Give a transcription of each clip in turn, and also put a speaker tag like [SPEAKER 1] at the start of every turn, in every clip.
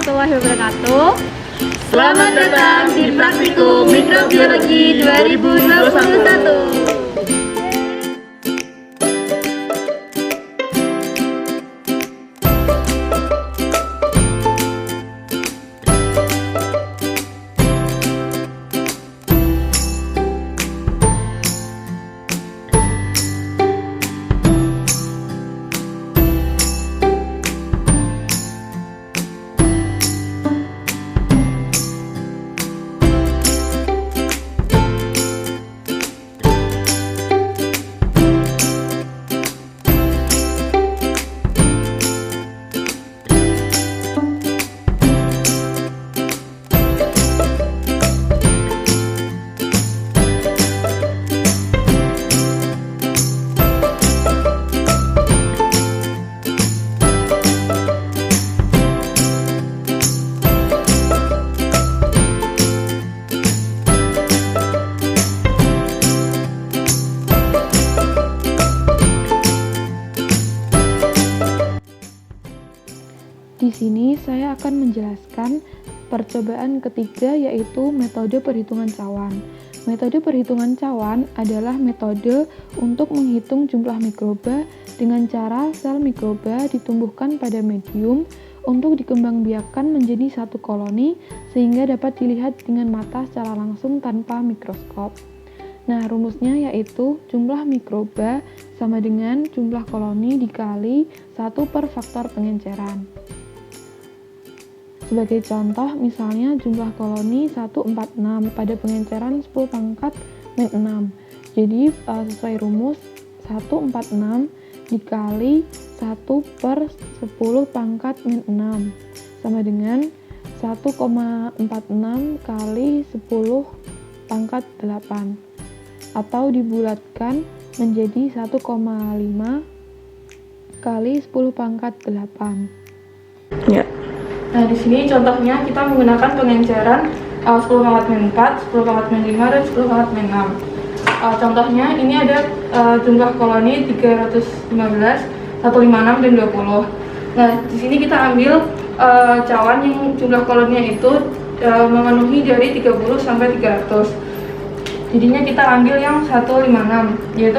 [SPEAKER 1] warahmatullahi wabarakatuh. Selamat datang di Praktikum Mikrobiologi 2021.
[SPEAKER 2] Di sini saya akan menjelaskan percobaan ketiga, yaitu metode perhitungan cawan. Metode perhitungan cawan adalah metode untuk menghitung jumlah mikroba dengan cara sel mikroba ditumbuhkan pada medium untuk dikembangbiakkan menjadi satu koloni sehingga dapat dilihat dengan mata secara langsung tanpa mikroskop. Nah, rumusnya yaitu jumlah mikroba sama dengan jumlah koloni dikali 1 per faktor pengenceran. Sebagai contoh, misalnya jumlah koloni 146 pada pengenceran 10 pangkat min 6. Jadi sesuai rumus 146 dikali 1 per 10 pangkat min 6 sama dengan 1,46 kali 10 pangkat 8 atau dibulatkan menjadi 1,5 kali 10 pangkat 8.
[SPEAKER 3] Ya. Nah, di sini contohnya kita menggunakan pengenceran 10 pangkat min 4, 10 pangkat min 5, dan 10 pangkat min 6. Contohnya ini ada jumlah koloni 315, 156, dan 20. Nah, di sini kita ambil cawan yang jumlah koloninya itu memenuhi dari 30 sampai 300. Jadinya kita ambil yang 156, yaitu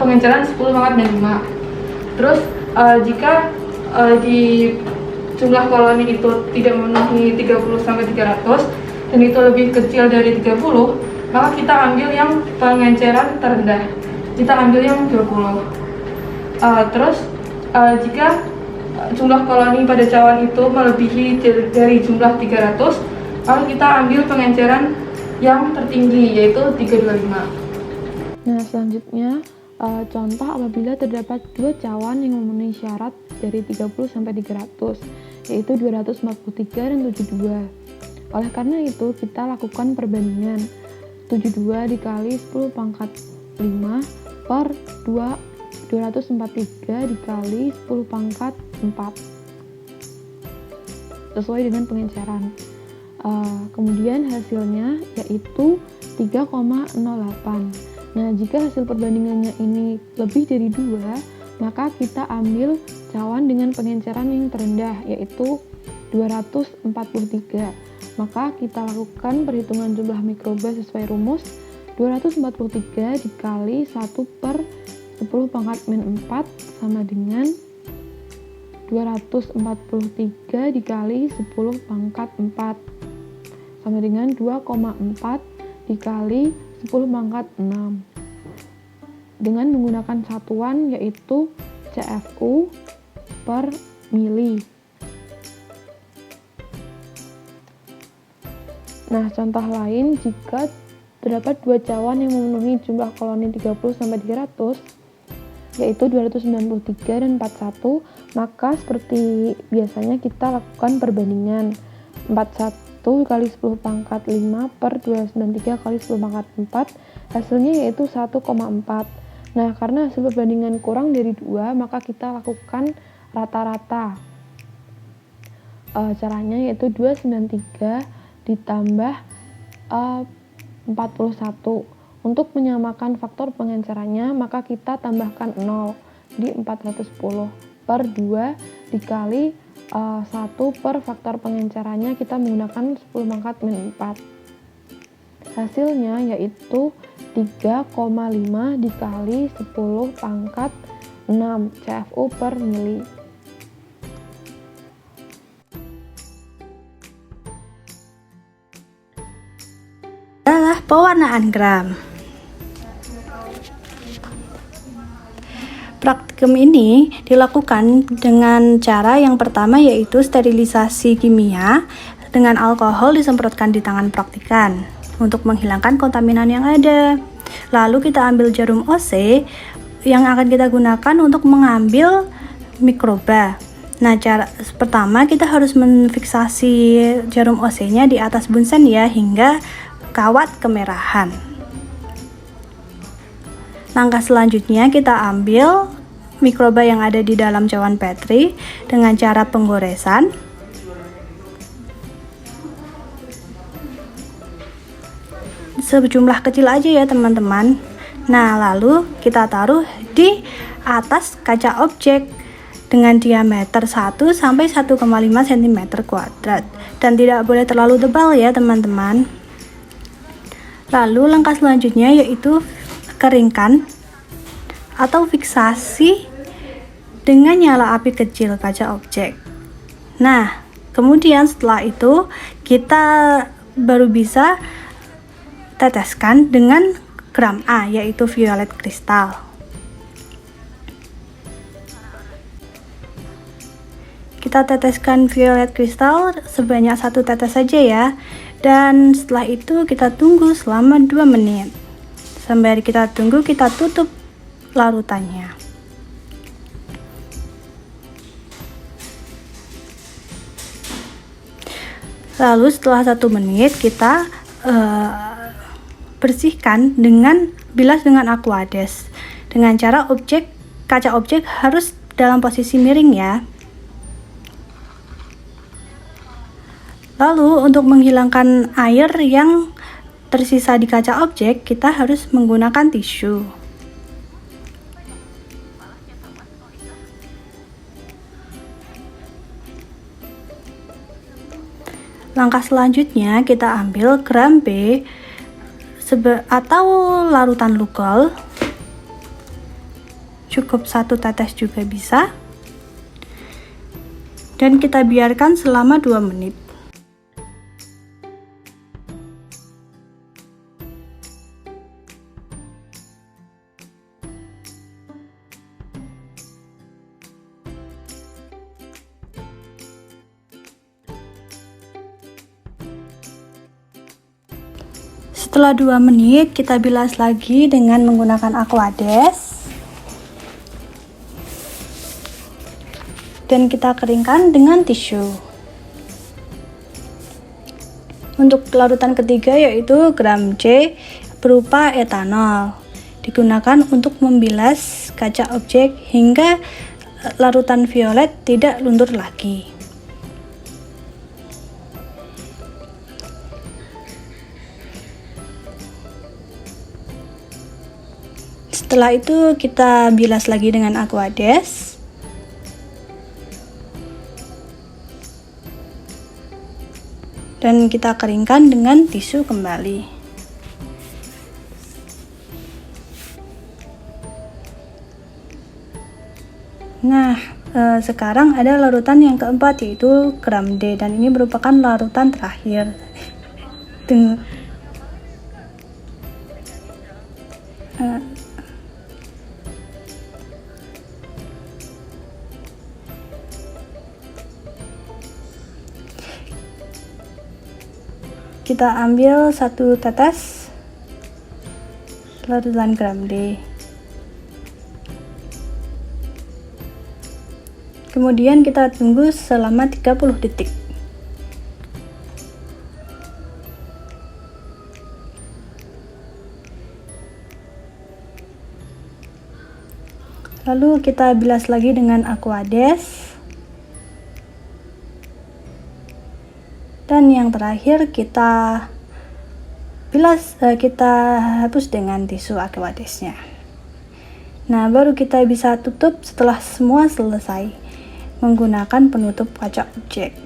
[SPEAKER 3] pengenceran 10 pangkat min 5. Terus jika di jumlah koloni itu tidak memenuhi 30 sampai 300 dan itu lebih kecil dari 30, maka kita ambil yang pengenceran terendah. Kita ambil yang 20. Terus jika jumlah koloni pada cawan itu melebihi dari jumlah 300, maka kita ambil pengenceran yang tertinggi, yaitu 325.
[SPEAKER 2] Nah, selanjutnya contoh apabila terdapat dua cawan yang memenuhi syarat dari 30 sampai 300, yaitu 243 dan 72. Oleh karena itu, kita lakukan perbandingan 72 dikali 10 pangkat 5 per 243 dikali 10 pangkat 4 sesuai dengan pengenceran. Kemudian hasilnya yaitu 3,08. Nah, jika hasil perbandingannya ini lebih dari 2, maka kita ambil cawan dengan pengenceran yang terendah, yaitu 243. Maka kita lakukan perhitungan jumlah mikroba sesuai rumus 243 dikali 1 per 10 pangkat min 4 sama dengan 243 dikali 10 pangkat 4 sama dengan 2,4 dikali 10 pangkat 6 dengan menggunakan satuan yaitu CFU per mili. Nah, contoh lain, jika terdapat dua cawan yang memenuhi jumlah koloni 30 sampai 300 yaitu 293 dan 41, maka seperti biasanya kita lakukan perbandingan 41 kali 10 pangkat 5 per 293 kali 10 pangkat 4, hasilnya yaitu 1,4. Nah, karena hasil perbandingan kurang dari 2, maka kita lakukan rata-rata. Caranya yaitu 293 ditambah 41. Untuk menyamakan faktor pengencerannya, maka kita tambahkan 0, jadi 410 per 2 dikali 1 per faktor pengencerannya kita menggunakan 10 pangkat min 4. Hasilnya yaitu 3,5 dikali 10 pangkat 6 CFU per mili.
[SPEAKER 4] Adalah pewarnaan gram. Praktikum ini dilakukan dengan cara yang pertama yaitu sterilisasi kimia dengan alkohol disemprotkan di tangan praktikan untuk menghilangkan kontaminan yang ada. Lalu kita ambil jarum OC yang akan kita gunakan untuk mengambil mikroba. Nah, cara pertama kita harus menfiksasi jarum OC-nya di atas bunsen ya hingga kawat kemerahan. Langkah selanjutnya kita ambil mikroba yang ada di dalam cawan Petri dengan cara penggoresan. Sejumlah kecil aja ya teman-teman. Nah, lalu kita taruh di atas kaca objek dengan diameter 1 sampai 1,5 cm kuadrat dan tidak boleh terlalu tebal ya teman-teman. Lalu langkah selanjutnya yaitu keringkan atau fiksasi dengan nyala api kecil kaca objek. Nah, kemudian setelah itu kita baru bisa teteskan dengan gram A yaitu violet kristal. Kita teteskan violet kristal sebanyak 1 tetes saja ya. Dan setelah itu kita tunggu selama 2 menit. Sambil kita tunggu, kita tutup larutannya. Lalu setelah 1 menit kita bersihkan dengan bilas dengan Aquades. Dengan cara kaca objek harus dalam posisi miring ya. Lalu untuk menghilangkan air yang tersisa di kaca objek, kita harus menggunakan tisu. Langkah selanjutnya kita ambil gram B atau larutan lugol. Cukup 1 tetes juga bisa. Dan kita biarkan selama 2 menit. Setelah 2 menit kita bilas lagi dengan menggunakan Aquades dan kita keringkan dengan tisu. Untuk larutan ketiga yaitu gram C berupa etanol, digunakan untuk membilas kaca objek hingga larutan violet tidak luntur lagi. Setelah itu kita bilas lagi dengan Aquades. Dan kita keringkan dengan tisu kembali. Nah, sekarang ada larutan yang keempat yaitu gram D dan ini merupakan larutan terakhir. Kita ambil 1 tetes larutan gram D. Kemudian kita tunggu selama 30 detik. Lalu kita bilas lagi dengan Aquades. Dan yang terakhir kita hapus dengan tisu Aquadesnya. Nah, baru kita bisa tutup setelah semua selesai. menggunakan penutup kaca objek.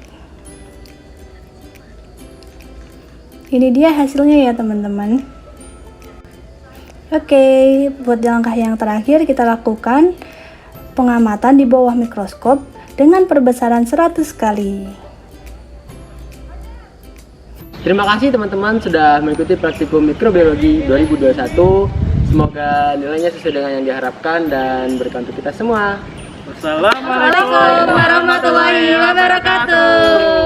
[SPEAKER 4] Ini dia hasilnya ya teman-teman. Oke, buat langkah yang terakhir kita lakukan pengamatan di bawah mikroskop dengan perbesaran 100 kali.
[SPEAKER 5] Terima kasih teman-teman sudah mengikuti praktikum mikrobiologi 2021. Semoga nilainya sesuai dengan yang diharapkan dan berkah untuk kita semua.
[SPEAKER 1] Assalamualaikum warahmatullahi wabarakatuh.